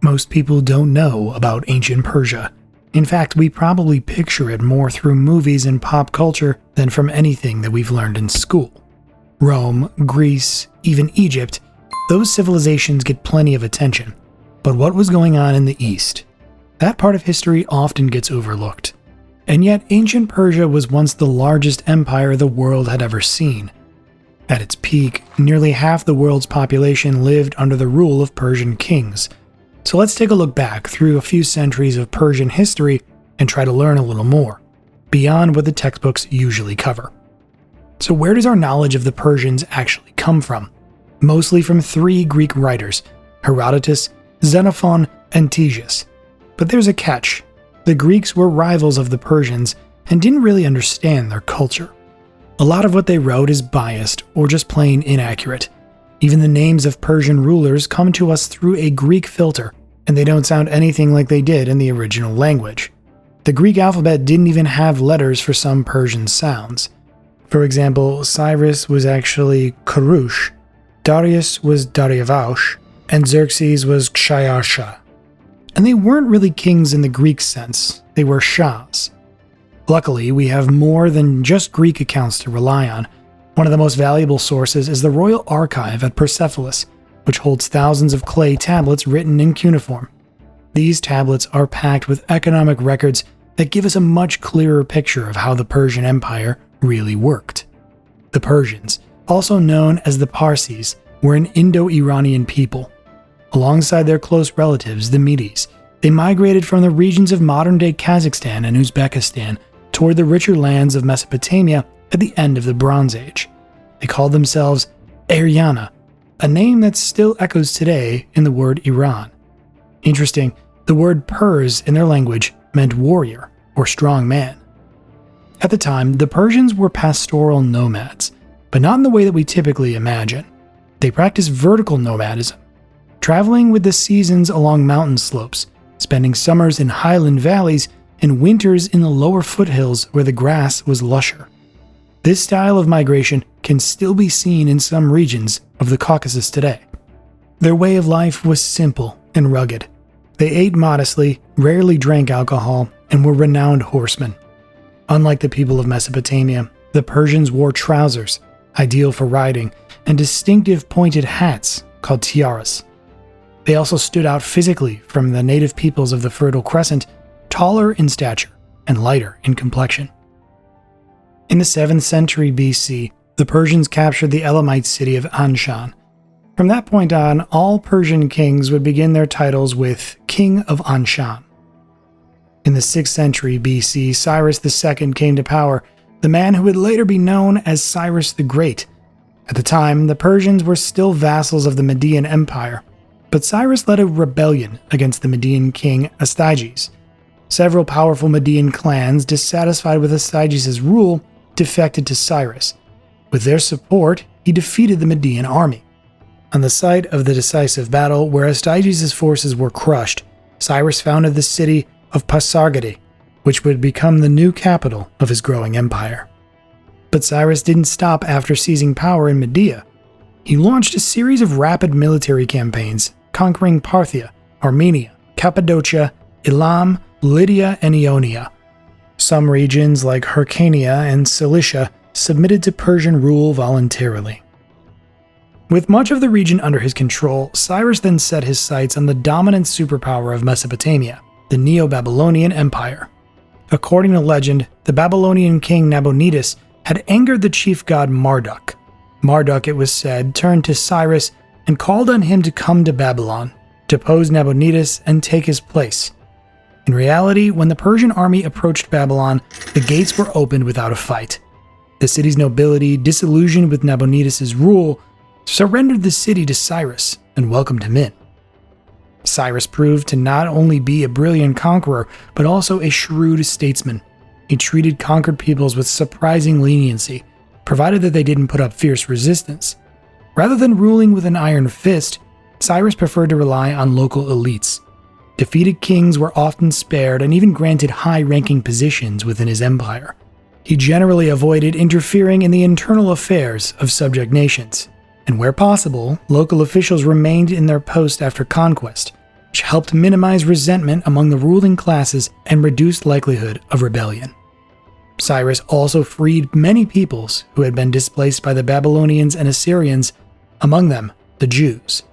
Most people don't know about ancient Persia. In fact, we probably picture it more through movies and pop culture than from anything that we've learned in school. Rome, Greece, even Egypt, those civilizations get plenty of attention. But what was going on in the East? That part of history often gets overlooked. And yet, ancient Persia was once the largest empire the world had ever seen. At its peak, nearly half the world's population lived under the rule of Persian kings. So let's take a look back through a few centuries of Persian history and try to learn a little more, beyond what the textbooks usually cover. So where does our knowledge of the Persians actually come from? Mostly from three Greek writers, Herodotus, Xenophon, and Ctesias. But there's a catch. The Greeks were rivals of the Persians and didn't really understand their culture. A lot of what they wrote is biased or just plain inaccurate. Even the names of Persian rulers come to us through a Greek filter, and they don't sound anything like they did in the original language. The Greek alphabet didn't even have letters for some Persian sounds. For example, Cyrus was actually Kurush, Darius was Daryavaush, and Xerxes was Kshayarsha. And they weren't really kings in the Greek sense, they were shahs. Luckily, we have more than just Greek accounts to rely on. One of the most valuable sources is the Royal Archive at Persepolis, which holds thousands of clay tablets written in cuneiform. These tablets are packed with economic records that give us a much clearer picture of how the Persian Empire really worked. The Persians, also known as the Parsis, were an Indo-Iranian people. Alongside their close relatives, the Medes, they migrated from the regions of modern-day Kazakhstan and Uzbekistan toward the richer lands of Mesopotamia at the end of the Bronze Age. They called themselves Aryana, a name that still echoes today in the word Iran. Interesting, the word Pers in their language meant warrior or strong man. At the time, the Persians were pastoral nomads, but not in the way that we typically imagine. They practiced vertical nomadism, traveling with the seasons along mountain slopes, spending summers in highland valleys and winters in the lower foothills where the grass was lusher. This style of migration can still be seen in some regions of the Caucasus today. Their way of life was simple and rugged. They ate modestly, rarely drank alcohol, and were renowned horsemen. Unlike the people of Mesopotamia, the Persians wore trousers, ideal for riding, and distinctive pointed hats called tiaras. They also stood out physically from the native peoples of the Fertile Crescent, taller in stature and lighter in complexion. In the 7th century BC, the Persians captured the Elamite city of Anshan. From that point on, all Persian kings would begin their titles with King of Anshan. In the 6th century BC, Cyrus II came to power, the man who would later be known as Cyrus the Great. At the time, the Persians were still vassals of the Median Empire, but Cyrus led a rebellion against the Median king Astyages. Several powerful Median clans, dissatisfied with Astyages' rule, defected to Cyrus. With their support, he defeated the Median army. On the site of the decisive battle where Astyages' forces were crushed, Cyrus founded the city of Pasargadae, which would become the new capital of his growing empire. But Cyrus didn't stop after seizing power in Media. He launched a series of rapid military campaigns, conquering Parthia, Armenia, Cappadocia, Elam, Lydia, and Ionia. Some regions like Hyrcania and Cilicia submitted to Persian rule voluntarily. With much of the region under his control, Cyrus then set his sights on the dominant superpower of Mesopotamia, the Neo-Babylonian Empire. According to legend, the Babylonian king Nabonidus had angered the chief god Marduk. Marduk, it was said, turned to Cyrus and called on him to come to Babylon, depose Nabonidus, and take his place. In reality, when the Persian army approached Babylon, the gates were opened without a fight. The city's nobility, disillusioned with Nabonidus' rule, surrendered the city to Cyrus and welcomed him in. Cyrus proved to not only be a brilliant conqueror, but also a shrewd statesman. He treated conquered peoples with surprising leniency, provided that they didn't put up fierce resistance. Rather than ruling with an iron fist, Cyrus preferred to rely on local elites. Defeated kings were often spared and even granted high-ranking positions within his empire. He generally avoided interfering in the internal affairs of subject nations, and where possible, local officials remained in their post after conquest, which helped minimize resentment among the ruling classes and reduced likelihood of rebellion. Cyrus also freed many peoples who had been displaced by the Babylonians and Assyrians, among them the Jews.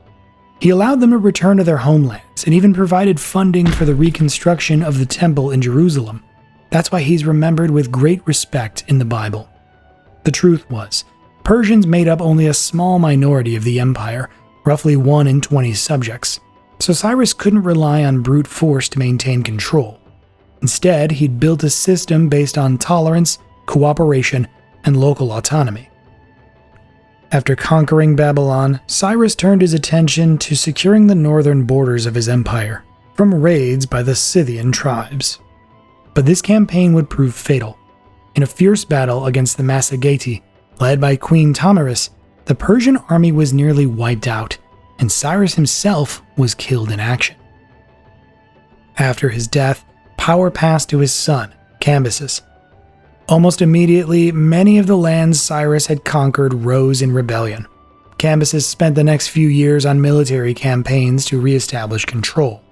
He allowed them to return to their homelands and even provided funding for the reconstruction of the temple in Jerusalem. That's why he's remembered with great respect in the Bible. The truth was, Persians made up only a small minority of the empire, roughly 1 in 20 subjects, so Cyrus couldn't rely on brute force to maintain control. Instead, he'd built a system based on tolerance, cooperation, and local autonomy. After conquering Babylon, Cyrus turned his attention to securing the northern borders of his empire from raids by the Scythian tribes. But this campaign would prove fatal. In a fierce battle against the Massagetae, led by Queen Tamaris, the Persian army was nearly wiped out, and Cyrus himself was killed in action. After his death, power passed to his son, Cambyses. Almost immediately, many of the lands Cyrus had conquered rose in rebellion. Cambyses spent the next few years on military campaigns to re-establish control.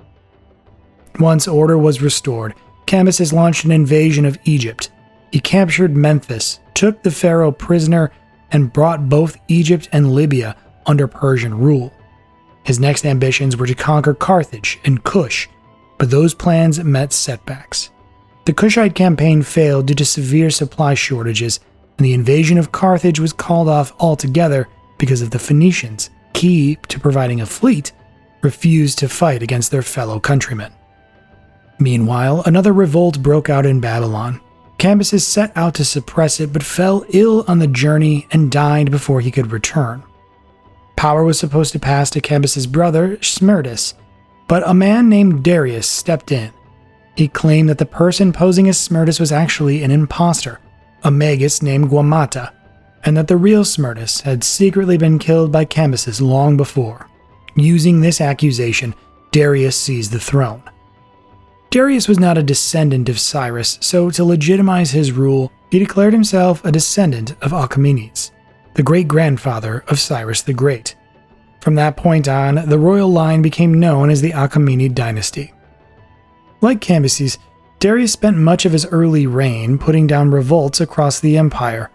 Once order was restored, Cambyses launched an invasion of Egypt. He captured Memphis, took the pharaoh prisoner, and brought both Egypt and Libya under Persian rule. His next ambitions were to conquer Carthage and Kush, but those plans met setbacks. The Kushite campaign failed due to severe supply shortages, and the invasion of Carthage was called off altogether because of the Phoenicians, key to providing a fleet, refused to fight against their fellow countrymen. Meanwhile, another revolt broke out in Babylon. Cambyses set out to suppress it but fell ill on the journey and died before he could return. Power was supposed to pass to Cambyses' brother, Smerdis, but a man named Darius stepped in. He claimed that the person posing as Smerdis was actually an imposter, a magus named Guamata, and that the real Smerdis had secretly been killed by Cambyses long before. Using this accusation, Darius seized the throne. Darius was not a descendant of Cyrus, so to legitimize his rule, he declared himself a descendant of Achaemenid, the great-grandfather of Cyrus the Great. From that point on, the royal line became known as the Achaemenid dynasty. Like Cambyses, Darius spent much of his early reign putting down revolts across the empire.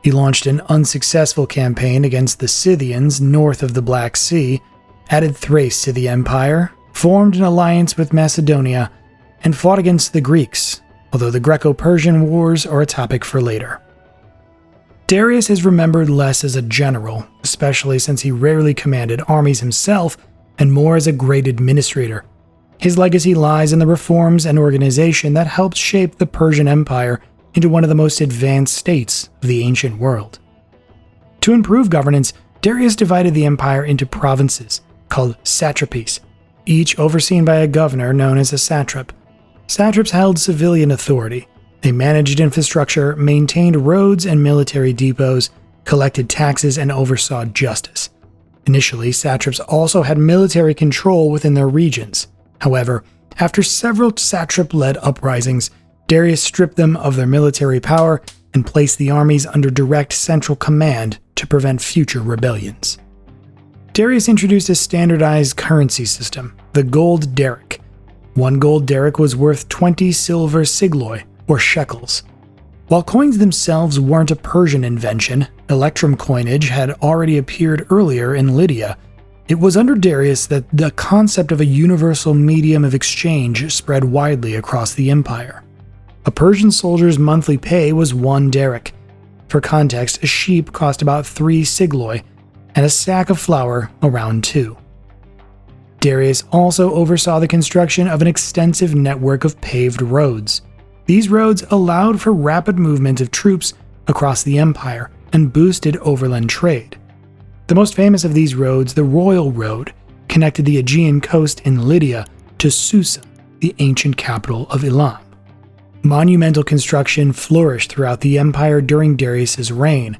He launched an unsuccessful campaign against the Scythians north of the Black Sea, added Thrace to the empire, formed an alliance with Macedonia, and fought against the Greeks, although the Greco-Persian wars are a topic for later. Darius is remembered less as a general, especially since he rarely commanded armies himself and more as a great administrator. His legacy lies in the reforms and organization that helped shape the Persian Empire into one of the most advanced states of the ancient world. To improve governance, Darius divided the empire into provinces, called satrapies, each overseen by a governor known as a satrap. Satraps held civilian authority. They managed infrastructure, maintained roads and military depots, collected taxes, and oversaw justice. Initially, satraps also had military control within their regions. However, after several satrap-led uprisings, Darius stripped them of their military power and placed the armies under direct central command to prevent future rebellions. Darius introduced a standardized currency system, the gold daric. One gold daric was worth 20 silver sigloi, or shekels. While coins themselves weren't a Persian invention, electrum coinage had already appeared earlier in Lydia. It was under Darius that the concept of a universal medium of exchange spread widely across the empire. A Persian soldier's monthly pay was 1 daric. For context, a sheep cost about 3 sigloi, and a sack of flour around 2. Darius also oversaw the construction of an extensive network of paved roads. These roads allowed for rapid movement of troops across the empire and boosted overland trade. The most famous of these roads, the Royal Road, connected the Aegean coast in Lydia to Susa, the ancient capital of Elam. Monumental construction flourished throughout the empire during Darius's reign.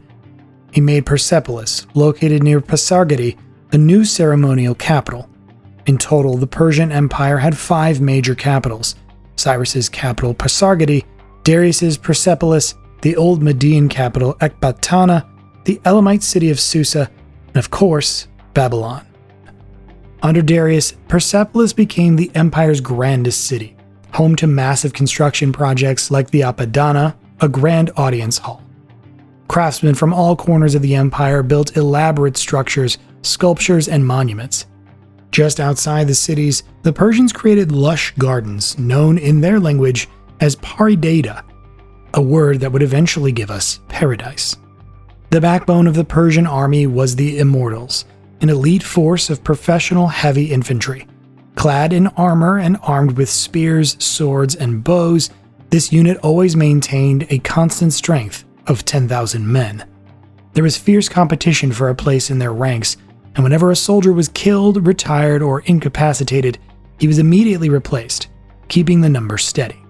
He made Persepolis, located near Pasargadae, the new ceremonial capital. In total, the Persian Empire had 5 major capitals: Cyrus's capital Pasargadae, Darius's Persepolis, the old Median capital Ecbatana, the Elamite city of Susa, and of course, Babylon. Under Darius, Persepolis became the empire's grandest city, home to massive construction projects like the Apadana, a grand audience hall. Craftsmen from all corners of the empire built elaborate structures, sculptures, and monuments. Just outside the cities, the Persians created lush gardens known in their language as paridata, a word that would eventually give us paradise. The backbone of the Persian army was the Immortals, an elite force of professional heavy infantry. Clad in armor and armed with spears, swords, and bows, this unit always maintained a constant strength of 10,000 men. There was fierce competition for a place in their ranks, and whenever a soldier was killed, retired, or incapacitated, he was immediately replaced, keeping the number steady.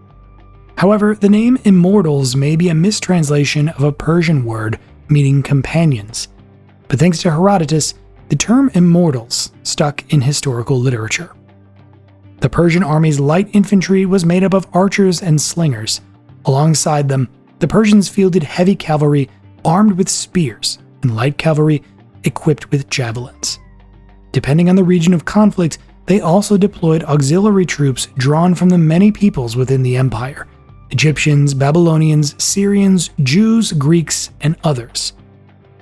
However, the name Immortals may be a mistranslation of a Persian word meaning companions, but thanks to Herodotus, the term Immortals stuck in historical literature. The Persian army's light infantry was made up of archers and slingers. Alongside them, the Persians fielded heavy cavalry armed with spears and light cavalry equipped with javelins. Depending on the region of conflict, they also deployed auxiliary troops drawn from the many peoples within the empire: Egyptians, Babylonians, Syrians, Jews, Greeks, and others.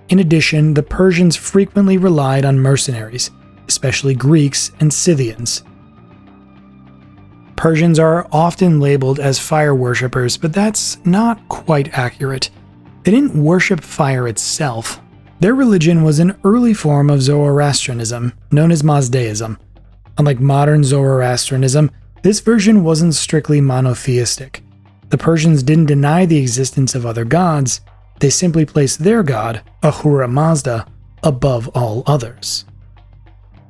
In addition, the Persians frequently relied on mercenaries, especially Greeks and Scythians. Persians are often labeled as fire worshippers, but that's not quite accurate. They didn't worship fire itself. Their religion was an early form of Zoroastrianism, known as Mazdaism. Unlike modern Zoroastrianism, this version wasn't strictly monotheistic. The Persians didn't deny the existence of other gods, they simply placed their god, Ahura Mazda, above all others.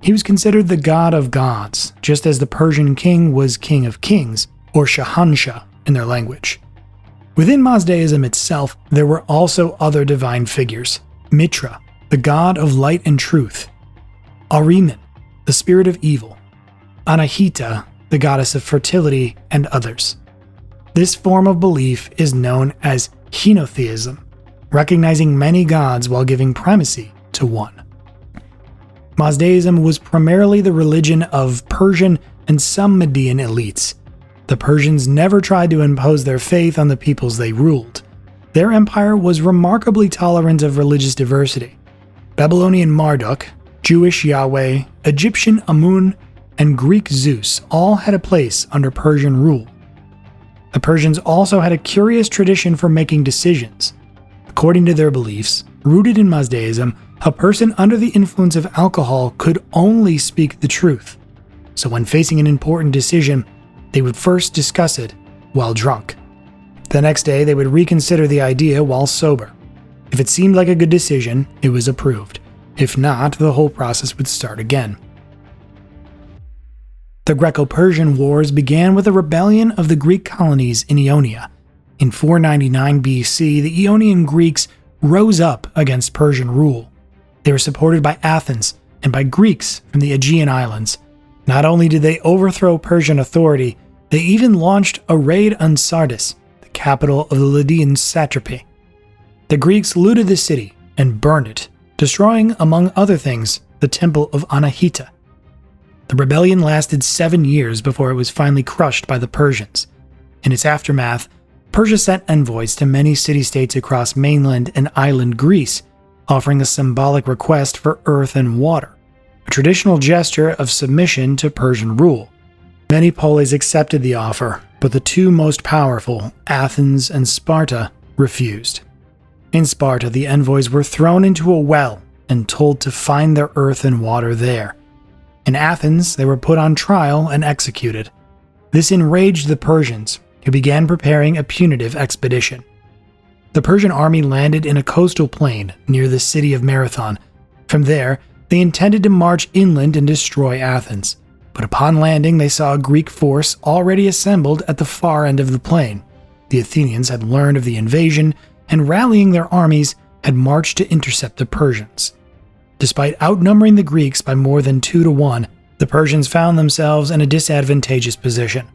He was considered the god of gods, just as the Persian king was king of kings, or Shahanshah in their language. Within Mazdaism itself, there were also other divine figures: Mitra, the god of light and truth; Ahriman, the spirit of evil; Anahita, the goddess of fertility, and others. This form of belief is known as henotheism, recognizing many gods while giving primacy to one. Mazdaism was primarily the religion of Persian and some Median elites. The Persians never tried to impose their faith on the peoples they ruled. Their empire was remarkably tolerant of religious diversity. Babylonian Marduk, Jewish Yahweh, Egyptian Amun, and Greek Zeus all had a place under Persian rule. The Persians also had a curious tradition for making decisions. According to their beliefs, rooted in Mazdaism, a person under the influence of alcohol could only speak the truth. So when facing an important decision, they would first discuss it while drunk. The next day, they would reconsider the idea while sober. If it seemed like a good decision, it was approved. If not, the whole process would start again. The Greco-Persian Wars began with a rebellion of the Greek colonies in Ionia. In 499 BC, the Ionian Greeks rose up against Persian rule. They were supported by Athens and by Greeks from the Aegean Islands. Not only did they overthrow Persian authority, they even launched a raid on Sardis, the capital of the Lydian satrapy. The Greeks looted the city and burned it, destroying, among other things, the temple of Anahita. The rebellion lasted 7 years before it was finally crushed by the Persians. In its aftermath, Persia sent envoys to many city-states across mainland and island Greece, offering a symbolic request for earth and water, a traditional gesture of submission to Persian rule. Many polis accepted the offer, but the two most powerful, Athens and Sparta, refused. In Sparta, the envoys were thrown into a well and told to find their earth and water there. In Athens, they were put on trial and executed. This enraged the Persians, who began preparing a punitive expedition. The Persian army landed in a coastal plain near the city of Marathon. From there, they intended to march inland and destroy Athens. But upon landing, they saw a Greek force already assembled at the far end of the plain. The Athenians had learned of the invasion and, rallying their armies, had marched to intercept the Persians. Despite outnumbering the Greeks by more than 2 to 1, the Persians found themselves in a disadvantageous position.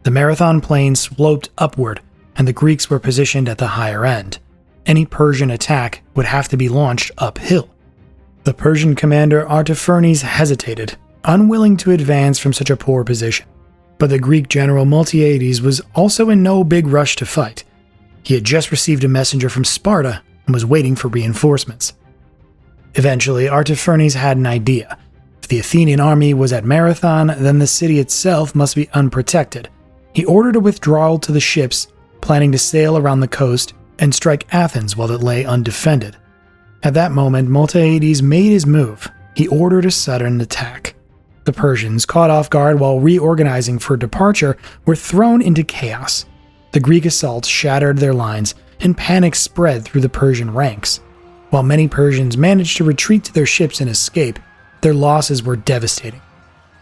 The Marathon plain sloped upward, and the Greeks were positioned at the higher end. Any Persian attack would have to be launched uphill. The Persian commander Artaphernes hesitated, unwilling to advance from such a poor position. But the Greek general Miltiades was also in no big rush to fight. He had just received a messenger from Sparta and was waiting for reinforcements. Eventually, Artaphernes had an idea. If the Athenian army was at Marathon, then the city itself must be unprotected. He ordered a withdrawal to the ships, planning to sail around the coast and strike Athens while it lay undefended. At that moment, Miltiades made his move. He ordered a sudden attack. The Persians, caught off guard while reorganizing for departure, were thrown into chaos. The Greek assault shattered their lines, and panic spread through the Persian ranks. While many Persians managed to retreat to their ships and escape, their losses were devastating.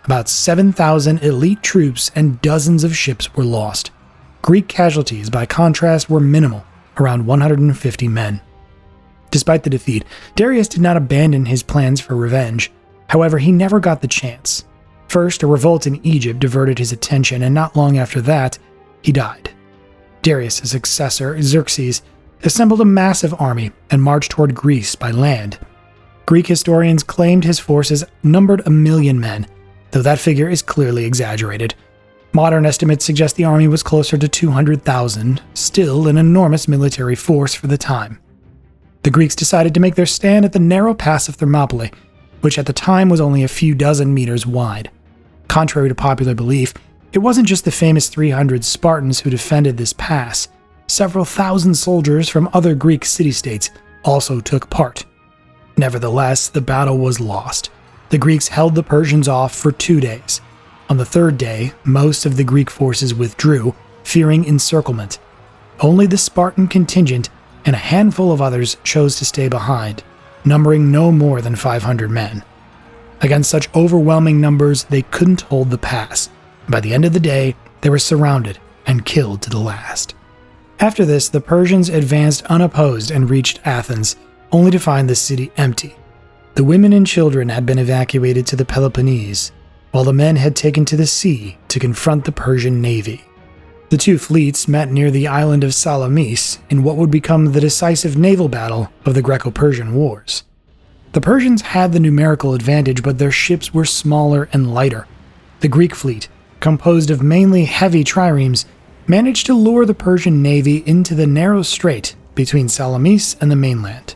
About 7,000 elite troops and dozens of ships were lost. Greek casualties, by contrast, were minimal, around 150 men. Despite the defeat, Darius did not abandon his plans for revenge. However, he never got the chance. First, a revolt in Egypt diverted his attention, and not long after that, he died. Darius' successor, Xerxes, assembled a massive army and marched toward Greece by land. Greek historians claimed his forces numbered 1 million men, though that figure is clearly exaggerated. Modern estimates suggest the army was closer to 200,000, still an enormous military force for the time. The Greeks decided to make their stand at the narrow pass of Thermopylae, which at the time was only a few dozen meters wide. Contrary to popular belief, it wasn't just the famous 300 Spartans who defended this pass. Several thousand soldiers from other Greek city-states also took part. Nevertheless, the battle was lost. The Greeks held the Persians off for 2 days. On the third day, most of the Greek forces withdrew, fearing encirclement. Only the Spartan contingent and a handful of others chose to stay behind, numbering no more than 500 men. Against such overwhelming numbers, they couldn't hold the pass. By the end of the day, they were surrounded and killed to the last. After this, the Persians advanced unopposed and reached Athens, only to find the city empty. The women and children had been evacuated to the Peloponnese, while the men had taken to the sea to confront the Persian navy. The two fleets met near the island of Salamis in what would become the decisive naval battle of the Greco-Persian Wars. The Persians had the numerical advantage, but their ships were smaller and lighter. The Greek fleet, composed of mainly heavy triremes, managed to lure the Persian navy into the narrow strait between Salamis and the mainland.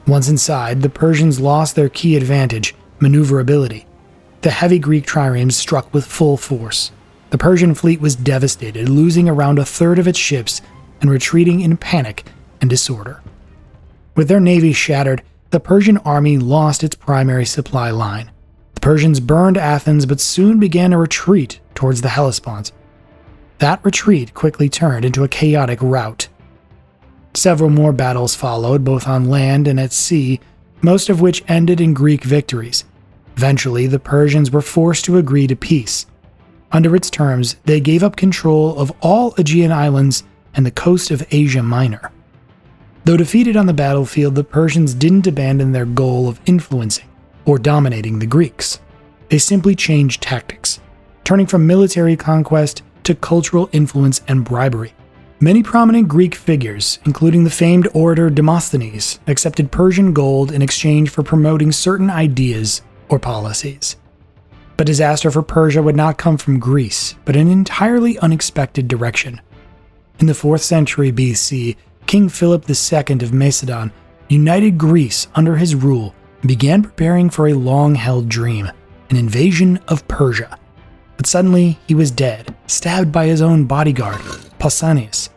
Once inside, the Persians lost their key advantage, maneuverability. The heavy Greek triremes struck with full force. The Persian fleet was devastated, losing around a third of its ships and retreating in panic and disorder. With their navy shattered, the Persian army lost its primary supply line. The Persians burned Athens but soon began a retreat towards the Hellespont. That retreat quickly turned into a chaotic rout. Several more battles followed, both on land and at sea, most of which ended in Greek victories. Eventually, the Persians were forced to agree to peace. Under its terms, they gave up control of all Aegean islands and the coast of Asia Minor. Though defeated on the battlefield, the Persians didn't abandon their goal of influencing or dominating the Greeks. They simply changed tactics, turning from military conquest to cultural influence and bribery. Many prominent Greek figures, including the famed orator Demosthenes, accepted Persian gold in exchange for promoting certain ideas or policies. But disaster for Persia would not come from Greece, but an entirely unexpected direction. In the 4th century BC, King Philip II of Macedon united Greece under his rule and began preparing for a long-held dream, an invasion of Persia. But suddenly, he was dead, stabbed by his own bodyguard, Pausanias.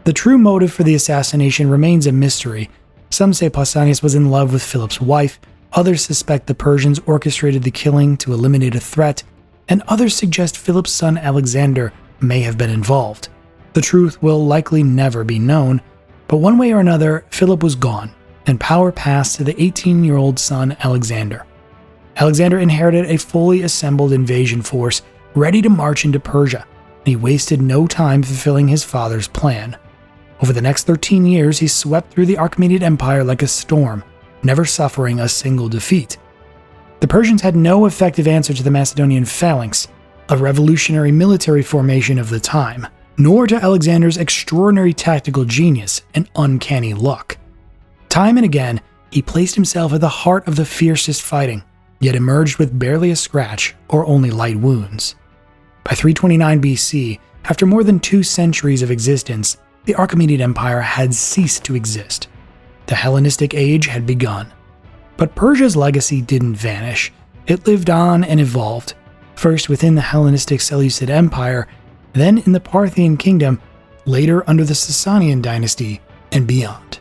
The true motive for the assassination remains a mystery. Some say Pausanias was in love with Philip's wife, others suspect the Persians orchestrated the killing to eliminate a threat, and others suggest Philip's son Alexander may have been involved. The truth will likely never be known, but one way or another, Philip was gone, and power passed to the 18-year-old son Alexander. Alexander inherited a fully assembled invasion force ready to march into Persia, and he wasted no time fulfilling his father's plan. Over the next 13 years, he swept through the Achaemenid Empire like a storm, never suffering a single defeat. The Persians had no effective answer to the Macedonian phalanx, a revolutionary military formation of the time, nor to Alexander's extraordinary tactical genius and uncanny luck. Time and again, he placed himself at the heart of the fiercest fighting, yet emerged with barely a scratch or only light wounds. By 329 BC, after more than 2 centuries of existence, the Achaemenid Empire had ceased to exist. The Hellenistic Age had begun. But Persia's legacy didn't vanish. It lived on and evolved, first within the Hellenistic Seleucid Empire, then in the Parthian Kingdom, later under the Sasanian dynasty, and beyond.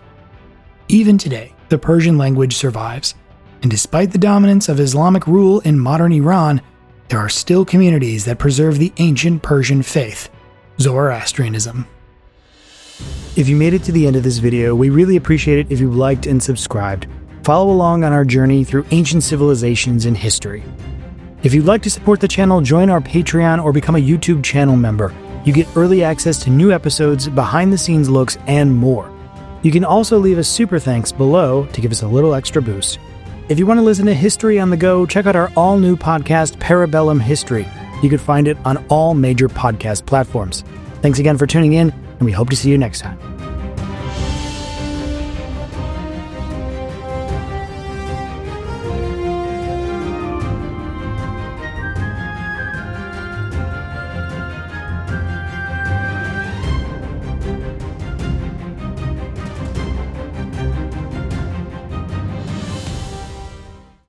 Even today, the Persian language survives, and despite the dominance of Islamic rule in modern Iran, there are still communities that preserve the ancient Persian faith, Zoroastrianism. If you made it to the end of this video, we really appreciate it if you liked and subscribed. Follow along on our journey through ancient civilizations and history. If you'd like to support the channel, join our Patreon or become a YouTube channel member. You get early access to new episodes, behind-the-scenes looks, and more. You can also leave a super thanks below to give us a little extra boost. If you want to listen to history on the go, check out our all-new podcast, Parabellum History. You can find it on all major podcast platforms. Thanks again for tuning in, and we hope to see you next time.